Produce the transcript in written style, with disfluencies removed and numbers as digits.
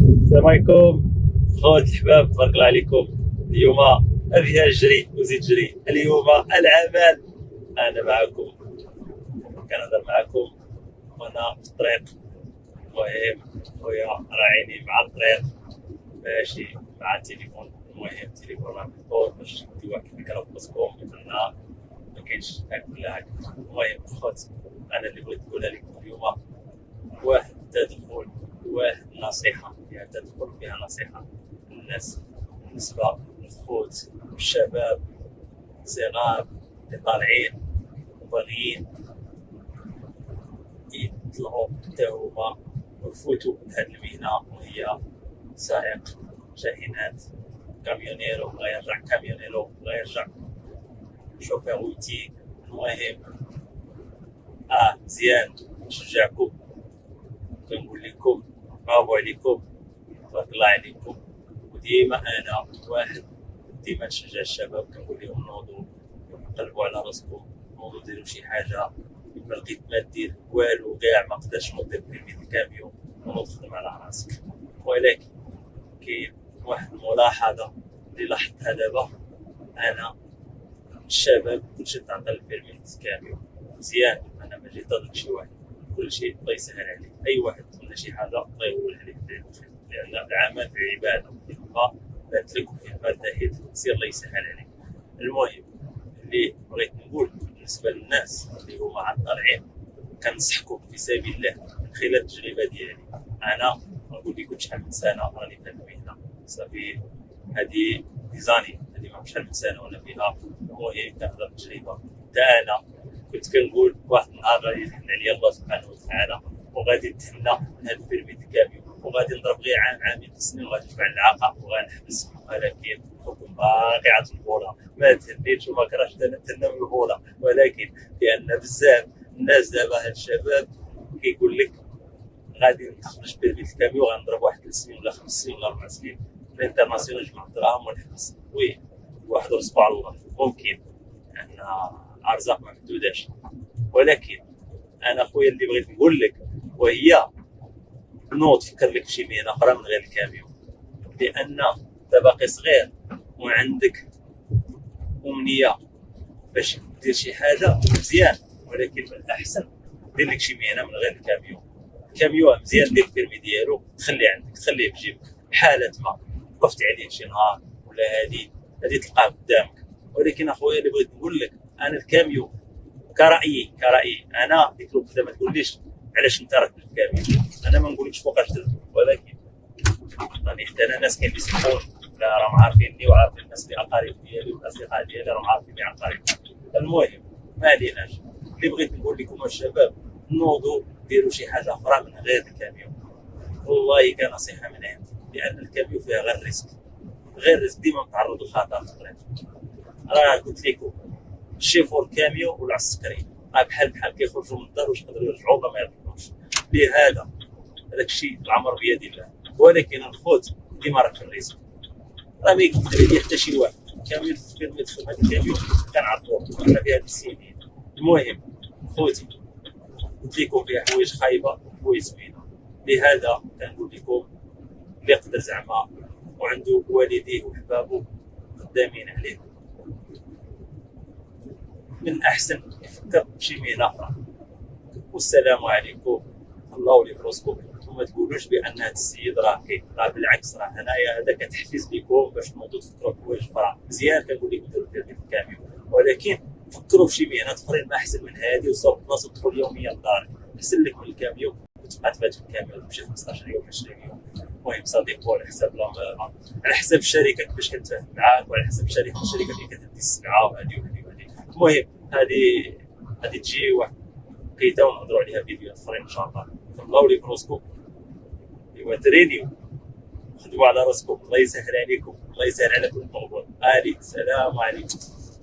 السلام عليكم خوات الحباب، تبارك الله عليكم. اليوم فيها جري وزيد جري. اليوم العمل. انا معكم، كنهضر معكم وانا في الطريق. المهم خويا راه عيني مع الطريق ماشي مع التليفون. المهم التليفون راه محطوط باش ديوها كيف كنرفقكم لان ما كاينش هكا. المهم خوت، انا اللي بغيت نقولها لكم اليوم واحد التدخل، واحد النصيحة فيها تدخل، فيها نصيحة للناس بالنسبة للخوت والشباب الصغار اللي طالعين وباغيين يطلعوا حتى هما ويفوتوا لهاد المهنة، وهي سائق شاحنات، كاميونيرو بغا يرجع كاميونيرو، بغا يرجع شوفير ويتي. المهم مزيان نشجعكم، كنقول لكم برافو عليكم، تبارك الله عليكم. وديما انا واحد ديما نشجع الشباب، كنقول لهم نوضوا قلبوا على راسكم، نوضوا ديروا شي حاجه. ما لقيت ما دير والو كاع، ما قدرتش نوض بيرمي الكاميون، ونوض خدم على راسك. ولكن كاين واحد الملاحظه اللي لاحظتها دابا، انا الشباب كلشي تعطى البيرمي الكاميون مزيان. انا ما جيت ضد شي واحد، كل شيء الله يسهل عليه. اي واحد يتمنى شي حاجه الله يولي عليه لان العمل في عباده، وفيه الله بات لك وفيه ما تهيد سير الله يسهل عليك. المهم اللي بغيت نقول بالنسبه للناس اللي هما عاد طالعين، كنصحكم في سبيل الله من خلال التجربه ديالي. انا نقول لكم شحال من سنه راني في هذه المهنه، صافي هذه ديزاني، هذه ما شحال من سنه وانا فيها. المهم كنهضر بالتجربه. حتى انا كنت كنقول واحد النهار غادي يحن عليا الله سبحانه وتعالى وغادي نتهنى من هذا البيرمي د الكاميون، وغادي نضرب غير عام عامين 3 سنين وغادي نجمع العاقه وغنحبس. ولكن الحكم باقي عاد البوله، ما تهنيتش وما كرهتش نتهنى من البوله. ولكن لان بزاف الناس دابا هاد الشباب كيقول لك غادي نخرج بيرمي الكاميون غنضرب واحد 3 سنين ولا 5 سنين ولا 4 سنين في الانترناسيونال، نجمع الدراهم ونحبس. وي واحد رزقو على الله، ممكن ان ارزاق ما محدوداش. ولكن انا خويا اللي بغيت نقول لك وهي نوض فكر لك شي مهنه اخرى من غير الكاميون، لان انت باقي صغير وعندك امنيه باش دير شي حاجه مزيان. ولكن من الاحسن دير لك شي مهنه من غير الكاميون. الكاميون مزيان دير البيرمي ديالو، تخليه عندك، تخليه في جيبك حالة ما وقفت عليه شي نهار ولا هذه تلقاه قدامك. ولكن اخويا اللي بغيت نقول لك، انا الكاميون كرأيي انا ديك الوقت ما تقوليش علاش انت راك الكاميون، انا ما نقولكش فوقاش درت، ولكن راني حتى انا ناس كاين اللي يسمعوني لا راهم عارفيني وعارفين الناس اللي اقارب ديالي والاصدقاء ديالي راهم عارفيني عن قريب. المهم ما عليناش. اللي بغيت نقول لكم الشباب، نوضوا ديروا شي حاجه اخرى من غير الكاميون. والله كنصيحه من عندي، لان الكاميون فيها غير ريسك، ديما متعرض للخطر في الطريق. راه قلت لكم الشيفور الكاميون والعسكري راه بحال كيخرجوا من الدار واش يقدروا يرجعوا ولا ما يرجعوش. لهذا هذاك الشيء العمر بيد الله. ولكن الخوت ديما راك في الريسك، راه ما يقدر يدير حتى شي واحد. الكاميون فين يدخل هذا الكاميون كنعرفوه حنا فيها السنين. المهم خوتي قلت لكم فيها حوايج خايبه وحوايج زوينه. لهذا كنقول لكم اللي يقدر زعما وعنده والديه وحبابه خدامين عليه، من الاحسن يفكر بشي مهنه اخرى. والسلام عليكم، الله ولي فراسكم. وما تقولوش بان هذا السيد راه بالعكس، راه هنايا هذا كتحفيز لكم باش تنوضوا تفكروا في حوايج اخرى. مزيان كنقول لكم ديروا في الكاميون، ولكن فكروا في شي مهنه اخرين ما احسن من هذه، وصوب بلاصه تدخل يوميا لدارك احسن لك من الكاميون وتبقى تبات في الكاميون تمشي 15 يوم 20 يوم. المهم صديق، على حساب على حساب الشركه كيفاش كتفاهم معاك، وعلى حساب الشركه اللي كتدي السلعه وهذه. المهم هذه تجي واحد لقيتها ونهضروا عليها فيديوهات اخرين ان شاء الله. الله ولي فراسكم، ايوا ترينيو، خدموا على راسكم، الله يسهل عليكم، الله يسهل عليكم الموضوع. السلام عليكم.